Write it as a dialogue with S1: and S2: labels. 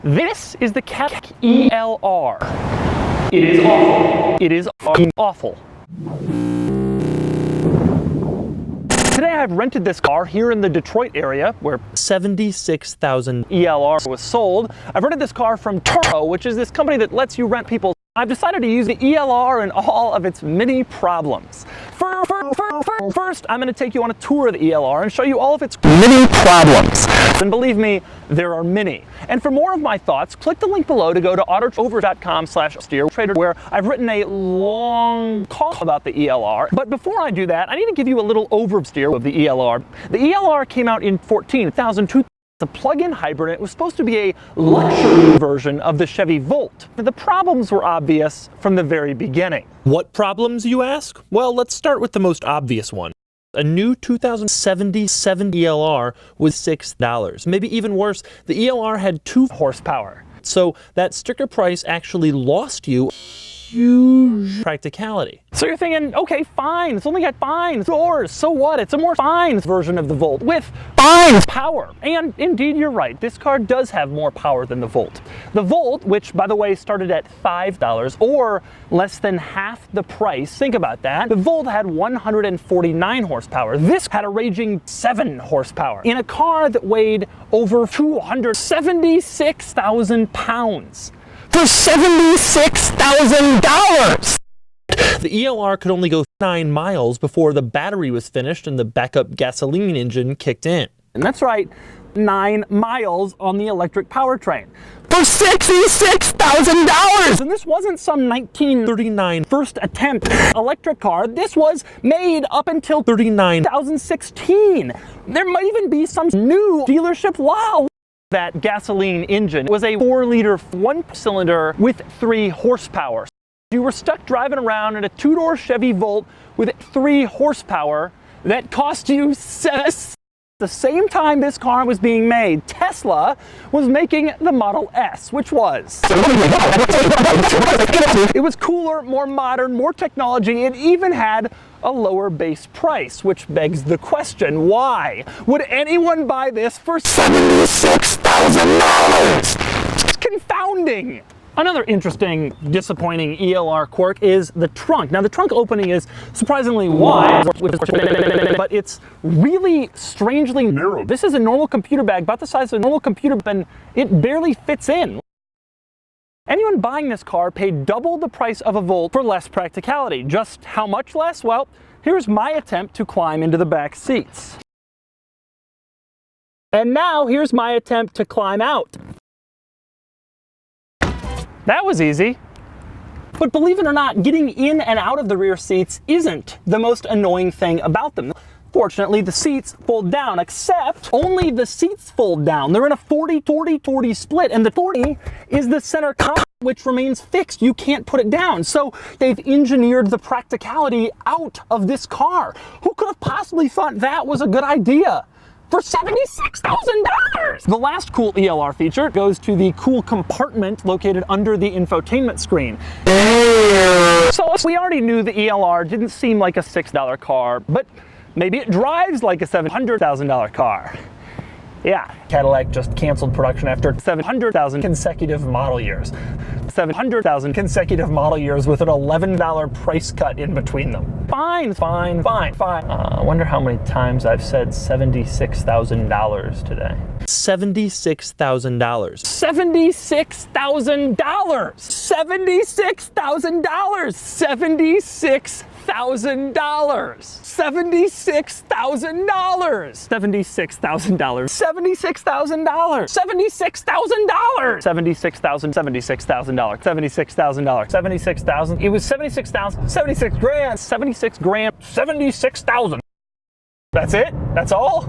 S1: This is the Caac ELR. It is awful. It is awful. Today I've rented this car here in the Detroit area where 76,000 ELR was sold. I've rented this car from Demuro, which is this company that lets you rent people. I've decided to use the ELR and all of its many problems. First, I'm going to take you on a tour of the ELR and show you all of its many problems. And believe me, there are many. And for more of my thoughts, click the link below to go to autotrader.com/steer, where I've written a long call about the ELR. But before I do that, I need to give you a little overview of the ELR. The ELR came out in 2002. The plug-in hybrid. It was supposed to be a luxury version of the Chevy Volt. The problems were obvious from the very beginning.
S2: What problems, you ask? Well, let's start with the most obvious one. A new 2077 ELR was $6. Maybe even worse, the ELR had 2 horsepower. So that sticker price actually lost you huge practicality.
S1: So you're thinking, okay, fine, it's only got fines, doors, so what? It's a more fines version of the Volt with fines power. And indeed, you're right, this car does have more power than the Volt. The Volt, which by the way started at $5 or less than half the price, think about that. The Volt had 149 horsepower. This had a raging 7 horsepower in a car that weighed over 276,000 pounds. For $76,000!
S2: The ELR could only go 9 miles before the battery was finished and the backup gasoline engine kicked in.
S1: And that's right, 9 miles on the electric powertrain. For $66,000! And this wasn't some 1939 first attempt electric car. This was made up until 2016. There might even be some new dealership wow. That gasoline engine was a 4-liter 1-cylinder with 3 horsepower. You were stuck driving around in a 2-door Chevy Volt with 3 horsepower that cost you the same time this car was being made, Tesla was making the Model S, which was. It was cooler, more modern, more technology. It even had a lower base price, which begs the question, why would anyone buy this for $76,000? It's confounding. Another interesting, disappointing ELR quirk is the trunk. Now, the trunk opening is surprisingly wide, but it's really strangely narrow. This is a normal computer bag, about the size of a normal computer, and it barely fits in. Anyone buying this car paid double the price of a Volt for less practicality. Just how much less? Well, here's my attempt to climb into the back seats. And now here's my attempt to climb out. That was easy. But believe it or not, getting in and out of the rear seats isn't the most annoying thing about them. Fortunately, the seats fold down, except only the seats fold down. They're in a 40-40-40 split, and the 40 is the center console, which remains fixed. You can't put it down. So they've engineered the practicality out of this car. Who could have possibly thought that was a good idea? For $76,000! The last cool ELR feature goes to the cool compartment located under the infotainment screen. So we already knew the ELR didn't seem like a $6 car, but maybe it drives like a $700,000 car. Yeah, Cadillac just canceled production after 700,000 consecutive model years. 700,000 consecutive model years with an $11 price cut in between them. Fine. I wonder how many times I've said $76,000 today.
S2: $76,000.
S1: $76,000! $76,000! $76,000! $76,000! $76,000! $76,000! $76,000! $76,000! $76,000! It was 76,000, 76 grand, 76 grand, 76,000. That's it? That's all?